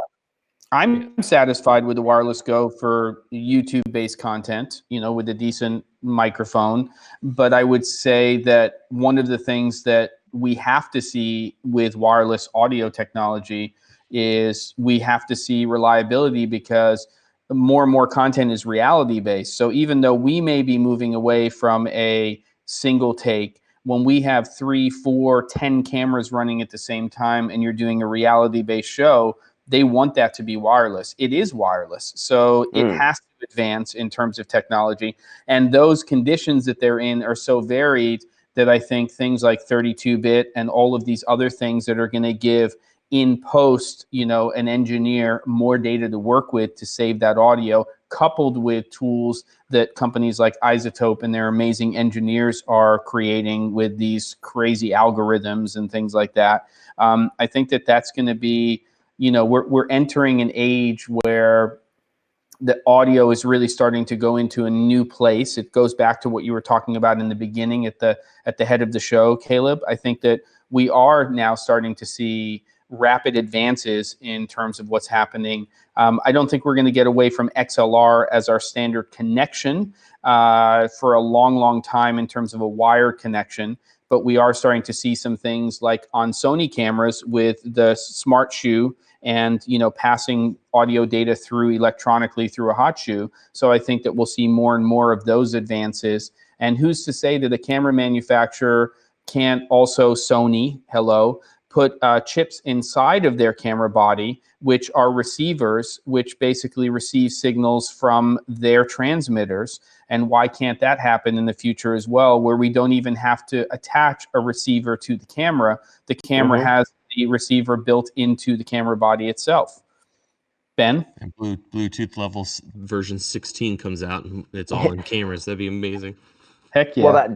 I'm satisfied with the wireless Go for YouTube-based content, with a decent microphone. But I would say that one of the things that we have to see with wireless audio technology is we have to see reliability, because more and more content is reality-based. So even though we may be moving away from a single take, when we have 3, 4, 10 cameras running at the same time and you're doing a reality-based show, they want that to be wireless. It is wireless. So it has to advance in terms of technology. And those conditions that they're in are so varied that I think things like 32-bit and all of these other things that are going to give in post, an engineer more data to work with to save that audio, coupled with tools that companies like Isotope and their amazing engineers are creating with these crazy algorithms and things like that. I think that that's going to be, we're entering an age where the audio is really starting to go into a new place. It goes back to what you were talking about in the beginning at the head of the show, Caleb. I think that we are now starting to see rapid advances in terms of what's happening. I don't think we're going to get away from XLR as our standard connection for a long, long time in terms of a wired connection. But we are starting to see some things like on Sony cameras with the smart shoe and passing audio data through electronically through a hot shoe. So I think that we'll see more and more of those advances. And who's to say that a camera manufacturer can't also, Sony, put chips inside of their camera body, which are receivers, which basically receive signals from their transmitters. And why can't that happen in the future as well, where we don't even have to attach a receiver to the camera? The camera has the receiver built into the camera body itself. Ben? And Bluetooth level version 16 comes out, and it's all in cameras. That'd be amazing. Heck yeah. Well,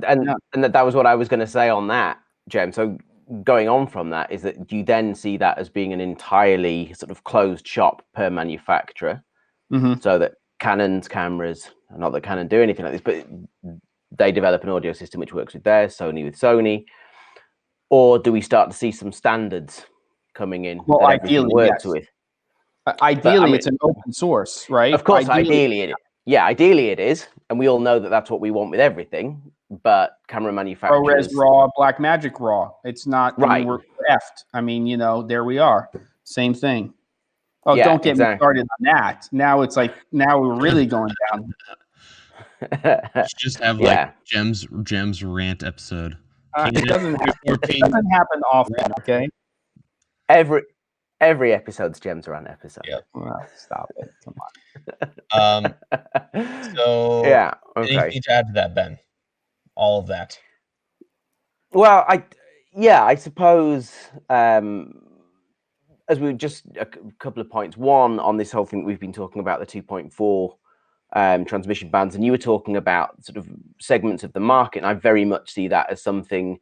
that was what I was going to say on that, Jem. So going on from that is that you then see that as being an entirely sort of closed shop per manufacturer. So that Canon's cameras, not that Canon do anything like this, but they develop an audio system which works with theirs, Sony with Sony. Or do we start to see some standards coming in that everything works with? Ideally, it's an open source, right? Of course, ideally it is. And we all know that that's what we want with everything. But camera manufacturers... ProRes RAW, Blackmagic RAW. It's not... Right. I mean, we're effed. I mean, there we are. Same thing. Oh, yeah, don't get me started on that. Now it's like, now we're really going down. Just have like Jem's rant episode. It doesn't happen often, okay? Every episode's Jem's rant episode. Yeah. Well, stop it. Come on. So yeah, okay. Anything to add to that, Ben? All of that. Well, I suppose as we just a couple of points. One, on this whole thing we've been talking about, the 2.4 transmission bands, and you were talking about sort of segments of the market, and I very much see that as something,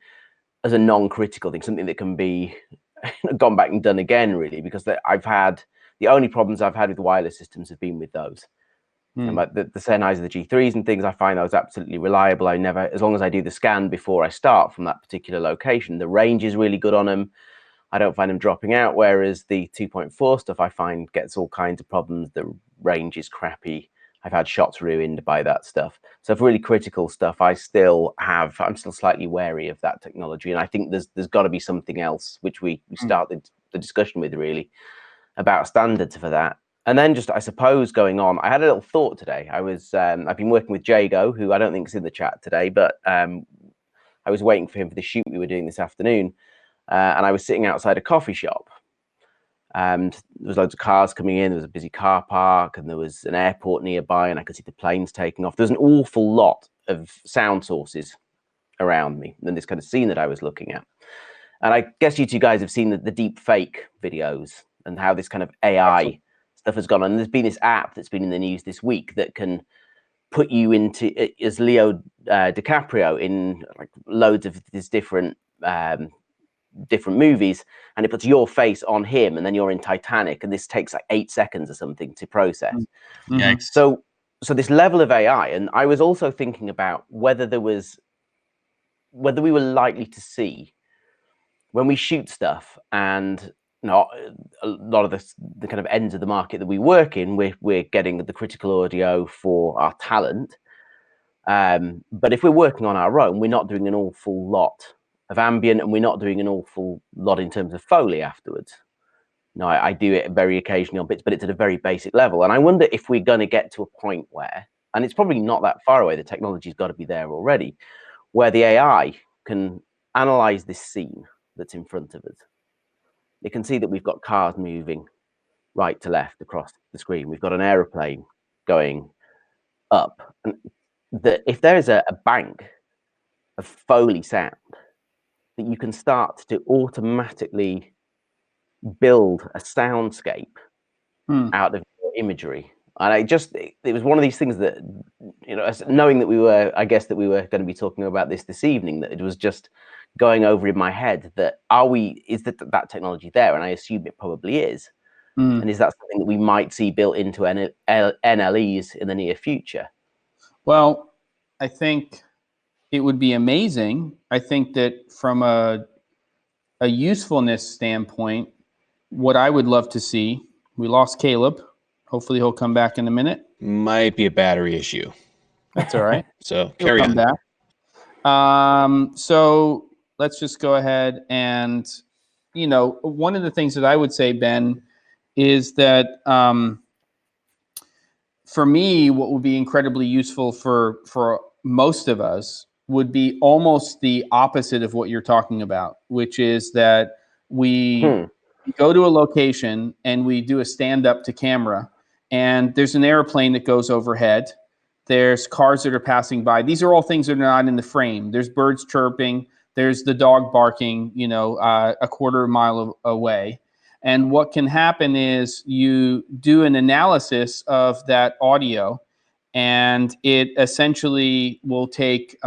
as a non-critical thing, something that can be gone back and done again, really, because the only problems I've had with wireless systems have been with those. And like the Sennheiser, the G3s and things, I find those absolutely reliable. I never, as long as I do the scan before I start from that particular location, the range is really good on them. I don't find them dropping out, whereas the 2.4 stuff I find gets all kinds of problems. The range is crappy. I've had shots ruined by that stuff. So for really critical stuff, I'm still slightly wary of that technology. And I think there's got to be something else, which we started the discussion with, really, about standards for that. And then just, I suppose, going on, I had a little thought today. I've been working with Jago, who I don't think is in the chat today, but I was waiting for him for the shoot we were doing this afternoon. And I was sitting outside a coffee shop. And there was loads of cars coming in. There was a busy car park, and there was an airport nearby, and I could see the planes taking off. There's an awful lot of sound sources around me, and this kind of scene that I was looking at. And I guess you two guys have seen the deep fake videos and how this kind of AI stuff has gone on. And there's been this app that's been in the news this week that can put you into as Leo DiCaprio in like loads of these different movies, and it puts your face on him, and then you're in Titanic, and this takes like 8 seconds or something to process. Mm-hmm. Yikes. So this level of AI, and I was also thinking about whether we were likely to see when we shoot stuff, and a lot of the kind of ends of the market that we work in, we're getting the critical audio for our talent. But if we're working on our own, we're not doing an awful lot of ambient, and we're not doing an awful lot in terms of Foley afterwards. I do it very occasionally on bits, but it's at a very basic level. And I wonder if we're going to get to a point where, and it's probably not that far away, the technology's got to be there already, where the AI can analyze this scene that's in front of us. It can see that we've got cars moving right to left across the screen. We've got an aeroplane going up. And that if there is a bank of Foley sound, that you can start to automatically build a soundscape out of your imagery. And it was one of these things that, knowing that we were going to be talking about this evening, that it was just going over in my head that is that technology there? And I assume it probably is. And is that something that we might see built into NLEs in the near future? Well, I think it would be amazing. I think that from a usefulness standpoint, what I would love to see, we lost Caleb. Hopefully he'll come back in a minute. Might be a battery issue. That's all right. So carry on. Back. So let's just go ahead and, one of the things that I would say, Ben, is that for me, what would be incredibly useful for most of us would be almost the opposite of what you're talking about, which is that we go to a location and we do a stand up to camera, and there's an airplane that goes overhead. There's cars that are passing by. These are all things that are not in the frame. There's birds chirping. There's the dog barking, a quarter mile away. And what can happen is you do an analysis of that audio, and it essentially will take,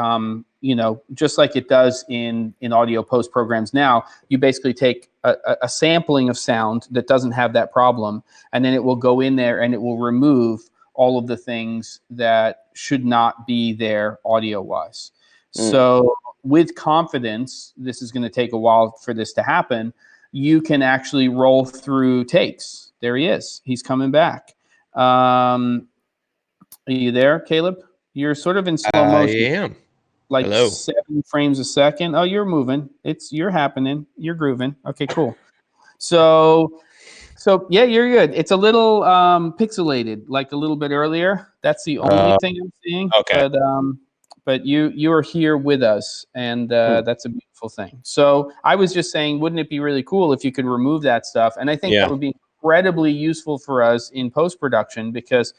just like it does in audio post programs now, you basically take a sampling of sound that doesn't have that problem, and then it will go in there and it will remove all of the things that should not be there audio-wise. So with confidence, this is going to take a while for this to happen, you can actually roll through takes. There he is. He's coming back. Are you there, Caleb? You're sort of in slow motion. I am. Like Hello. 7 frames a second. Oh, you're moving. You're happening. You're grooving. Okay, cool. So yeah, you're good. It's a little pixelated, like a little bit earlier. That's the only thing I'm seeing. Okay. But you are here with us, and that's a beautiful thing. So I was just saying, wouldn't it be really cool if you could remove that stuff? And I think that would be incredibly useful for us in post-production, because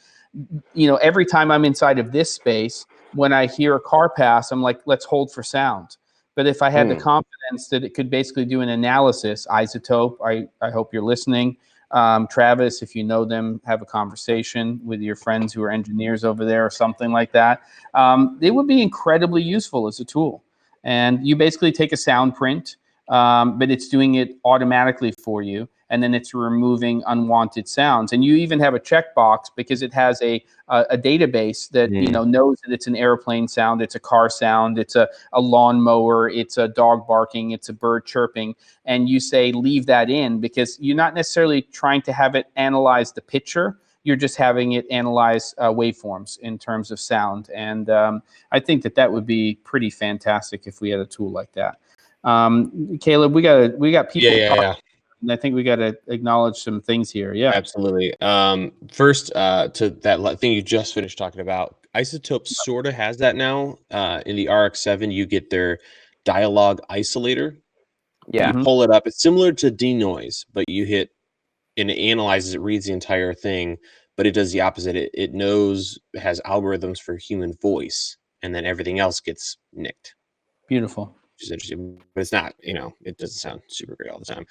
every time I'm inside of this space, when I hear a car pass, I'm like, let's hold for sound. But if I had the confidence that it could basically do an analysis, Isotope, I hope you're listening. Travis, if you know them, have a conversation with your friends who are engineers over there or something like that. It would be incredibly useful as a tool. And you basically take a sound print, but it's doing it automatically for you. And then it's removing unwanted sounds. And you even have a checkbox because it has a database that knows that it's an airplane sound, it's a car sound, it's a lawnmower, it's a dog barking, it's a bird chirping. And you say leave that in, because you're not necessarily trying to have it analyze the picture. You're just having it analyze waveforms in terms of sound. And I think that would be pretty fantastic if we had a tool like that. Caleb, we got people. Yeah. And I think we got to acknowledge some things here. Yeah, absolutely. First, to that thing you just finished talking about, Isotope sort of has that now. In the RX-7, you get their dialogue isolator. Yeah. You pull it up. It's similar to denoise, but you hit, and it analyzes, it reads the entire thing, but it does the opposite. It knows, it has algorithms for human voice, and then everything else gets nicked. Beautiful. Which is interesting, but it's not, it doesn't sound super great all the time.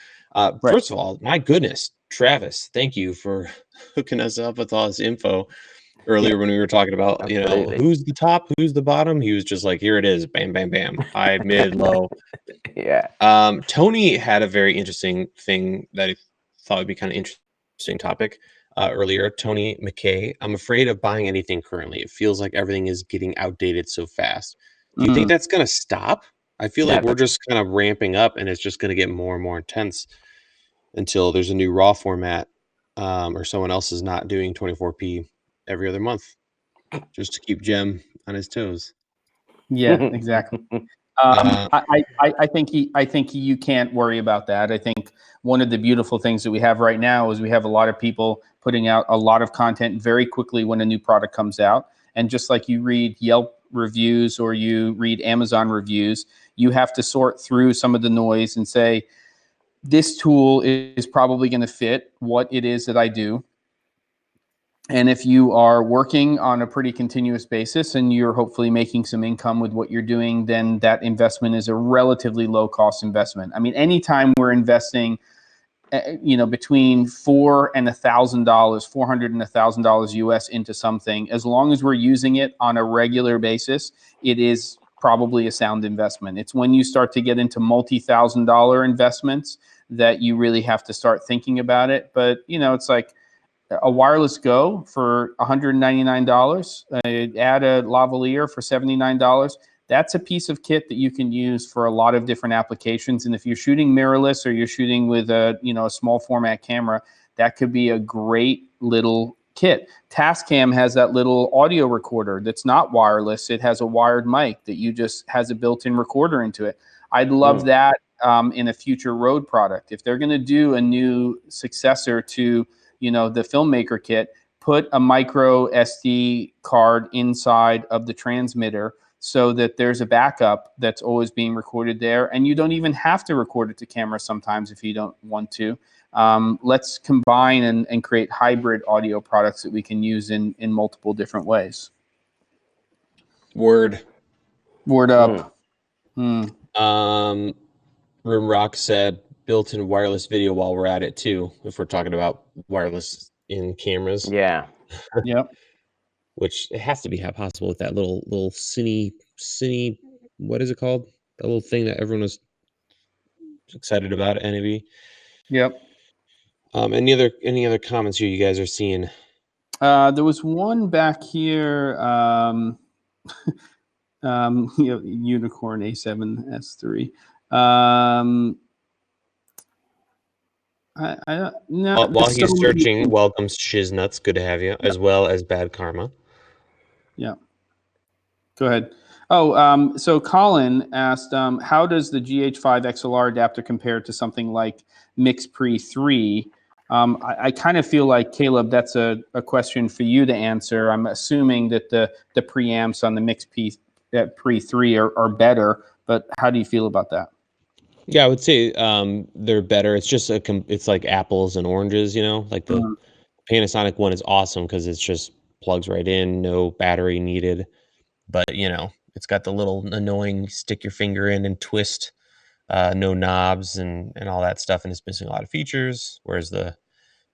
First of all, my goodness, Travis, thank you for hooking us up with all this info. earlier when we were talking about, you know, Absolutely. who's the top, who's the bottom. He was just like, here it is, bam, bam, bam, high, mid, low. Yeah. Tony had a very interesting thing that I thought would be kind of interesting topic earlier. Tony McKay, I'm afraid of buying anything currently. It feels like everything is getting outdated so fast. Do you think that's going to stop? I feel like Never. we're just kind of ramping up, and it's just going to get more and more intense until there's a new RAW format, or someone else is not doing 24p every other month, just to keep Jem on his toes. Yeah, exactly. I think you can't worry about that. I think one of the beautiful things that we have right now is we have a lot of people putting out a lot of content very quickly when a new product comes out. And just like you read Yelp reviews or you read Amazon reviews, you have to sort through some of the noise and say, this tool is probably going to fit what it is that I do. And if you are working on a pretty continuous basis and you're hopefully making some income with what you're doing, then that investment is a relatively low cost investment. I mean, anytime we're investing, between $400 and $1,000 US into something, as long as we're using it on a regular basis, it is probably a sound investment. It's when you start to get into multi-$1,000 investments that you really have to start thinking about it. But, it's like, a wireless Go for $199, add a lavalier for $79. That's a piece of kit that you can use for a lot of different applications. And if you're shooting mirrorless or you're shooting with a small format camera, that could be a great little kit. Tascam has that little audio recorder that's not wireless. It has a wired mic that has a built-in recorder into it. I'd love that in a future Rode product. If they're going to do a new successor to the filmmaker kit, put a micro SD card inside of the transmitter so that there's a backup that's always being recorded there. And you don't even have to record it to camera sometimes if you don't want to. Let's combine and create hybrid audio products that we can use in multiple different ways. Word up. Rimrock said built-in wireless video while we're at it too, if we're talking about wireless in cameras. Yeah. Yep. Which it has to be possible with that little cine, what is it called? That little thing that everyone was excited about at NAB. Yep. Any other comments here you guys are seeing? There was one back here. Unicorn A7S3. No. While he's searching, welcomes Shiznuts. Good to have you, as well as Bad Karma. Yeah. Go ahead. Oh, so Colin asked, how does the GH5 XLR adapter compare to something like MixPre 3? I kind of feel like, Caleb, that's a question for you to answer. I'm assuming that the preamps on the MixPre 3 are better, but how do you feel about that? Yeah, I would say they're better. It's just it's like apples and oranges, like the Panasonic one is awesome because it's just plugs right in, no battery needed. But it's got the little annoying stick your finger in and twist, no knobs and all that stuff, and it's missing a lot of features. Whereas the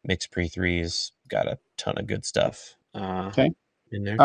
MixPre 3's got a ton of good stuff in there.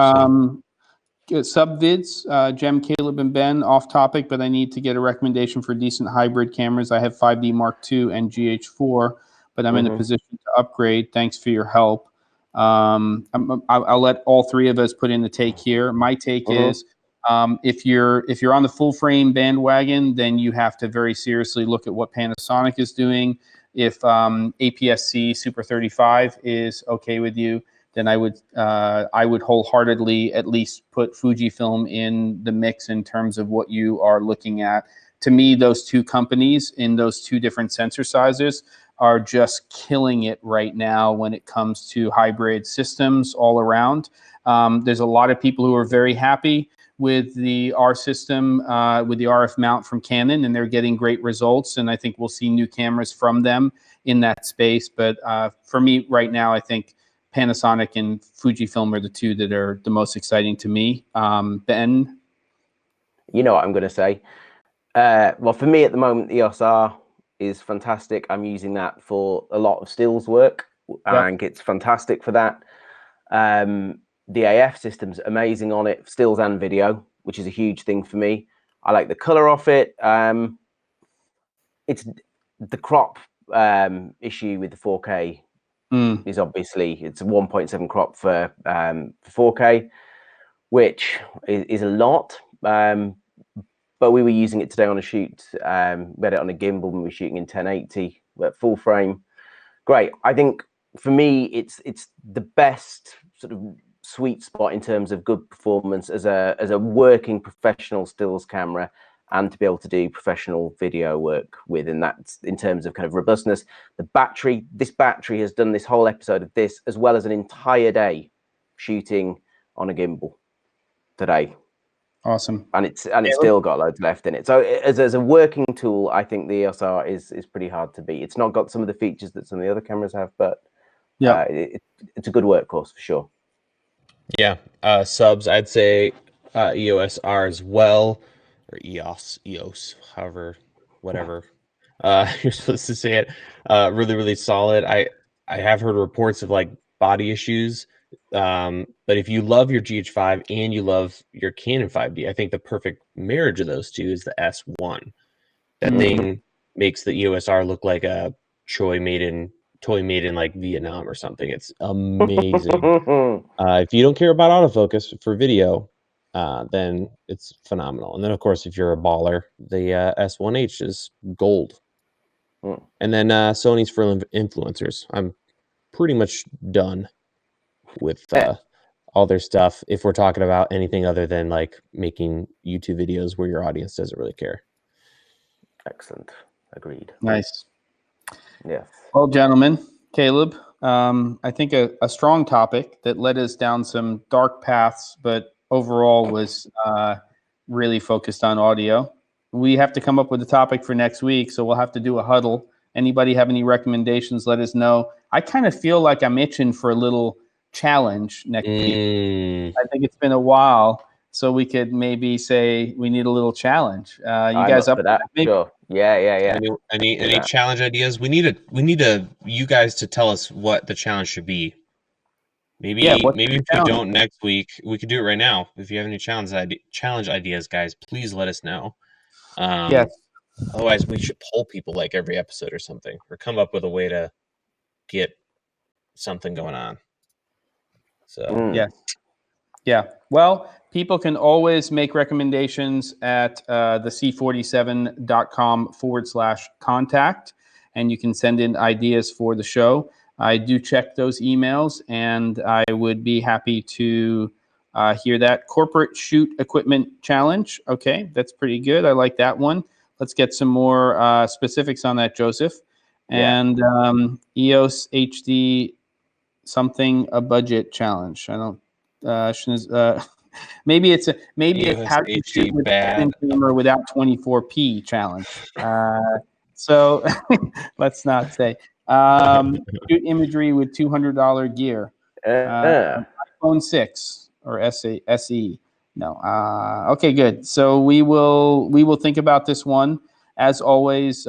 Subvids, Jem, Caleb, and Ben, off topic, but I need to get a recommendation for decent hybrid cameras. I have 5D Mark II and GH4, but I'm in a position to upgrade. Thanks for your help. I'll let all three of us put in the take here. My take is, if you're on the full frame bandwagon, then you have to very seriously look at what Panasonic is doing. If APS-C Super 35 is okay with you, then I would wholeheartedly at least put Fujifilm in the mix in terms of what you are looking at. To me, those two companies in those two different sensor sizes are just killing it right now when it comes to hybrid systems all around. There's a lot of people who are very happy with the R system, with the RF mount from Canon, and they're getting great results. And I think we'll see new cameras from them in that space. But for me right now, I think Panasonic and Fujifilm are the two that are the most exciting to me. Ben? You know what I'm going to say. Well, for me at the moment, the EOS R is fantastic. I'm using that for a lot of stills work. I think it's fantastic for that. The AF system's amazing on it, stills and video, which is a huge thing for me. I like the color of it. It's the crop issue with the 4K is obviously it's a 1.7 crop for 4K, which is a lot. But we were using it today on a shoot. We had it on a gimbal when we were shooting in 1080 at full frame. Great. I think for me, it's the best sort of sweet spot in terms of good performance as a working professional stills camera, and to be able to do professional video work with. And that's in terms of kind of robustness. The battery, this battery has done this whole episode of this, as well as an entire day shooting on a gimbal today. Awesome. And it's still got loads left in it. So as a working tool, I think the EOS R is pretty hard to beat. It's not got some of the features that some of the other cameras have, but yeah, it's a good workhorse for sure. Yeah, subs, I'd say EOS R as well, or EOS, however, whatever you're supposed to say it. Really, really solid. I have heard reports of like body issues. But if you love your GH5 and you love your Canon 5D, I think the perfect marriage of those two is the S1. That thing makes the EOS R look like a toy made in like Vietnam or something. It's amazing. If you don't care about autofocus for video, then it's phenomenal. And then of course, if you're a baller, the S1H is gold. And then Sony's for influencers. I'm pretty much done with all their stuff if we're talking about anything other than like making YouTube videos where your audience doesn't really care. Excellent. Agreed. Nice. Yes. Well, gentlemen, Caleb, I think a strong topic that led us down some dark paths, but overall was really focused on audio. We have to come up with a topic for next week, so we'll have to do a huddle. Anybody have any recommendations? Let us know. I kind of feel like I'm itching for a little challenge next week. I think it's been a while, so we could maybe say we need a little challenge. You guys up for that? Sure. Yeah. Any challenge ideas? We need you guys to tell us what the challenge should be. Maybe if we don't next week, we could do it right now. If you have any challenge ideas, guys, please let us know. Yes. Otherwise, we should poll people like every episode or something, or come up with a way to get something going on. So yeah. Well, people can always make recommendations at the c47.com/contact, and you can send in ideas for the show. I do check those emails, and I would be happy to hear that. Corporate Shoot Equipment Challenge. Okay, that's pretty good. I like that one. Let's get some more specifics on that, Joseph. And EOS HD something a budget challenge. I don't. Maybe it's how to shoot with a camera without 24p challenge. So let's not say shoot imagery with $200 gear. iPhone 6 or SE. No. Okay, good. So we will think about this one. As always,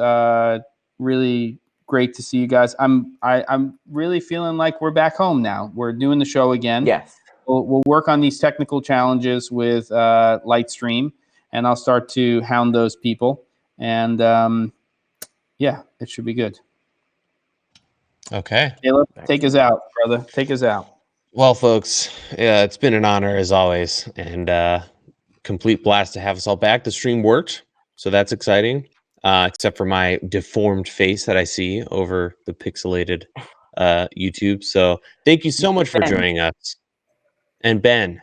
really great to see you guys. I'm really feeling like we're back home now. We're doing the show again. Yes. We'll work on these technical challenges with Lightstream, and I'll start to hound those people. And it should be good. Okay. Caleb, take us out, brother. Take us out. Well, folks, it's been an honor as always, and complete blast to have us all back. The stream worked, so that's exciting. Except for my deformed face that I see over the pixelated YouTube. So thank you so much for joining us, and Ben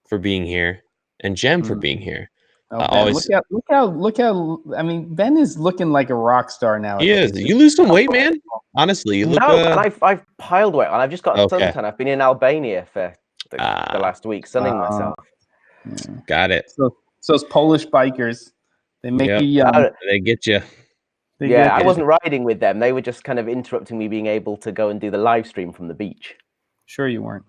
for being here, and Jem for being here. Always look how. I mean, Ben is looking like a rock star now. He is. You lose some weight, man. Honestly, you look. I've piled weight, and I've just got a suntan. I've been in Albania for the last week, sunning myself. Got it. So those Polish bikers, they make you young. They get you. I wasn't riding with them. They were just kind of interrupting me being able to go and do the live stream from the beach. Sure you weren't.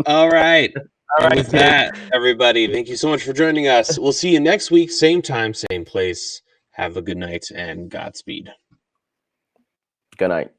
All right. And with that, everybody, thank you so much for joining us. We'll see you next week, same time, same place. Have a good night and Godspeed. Good night.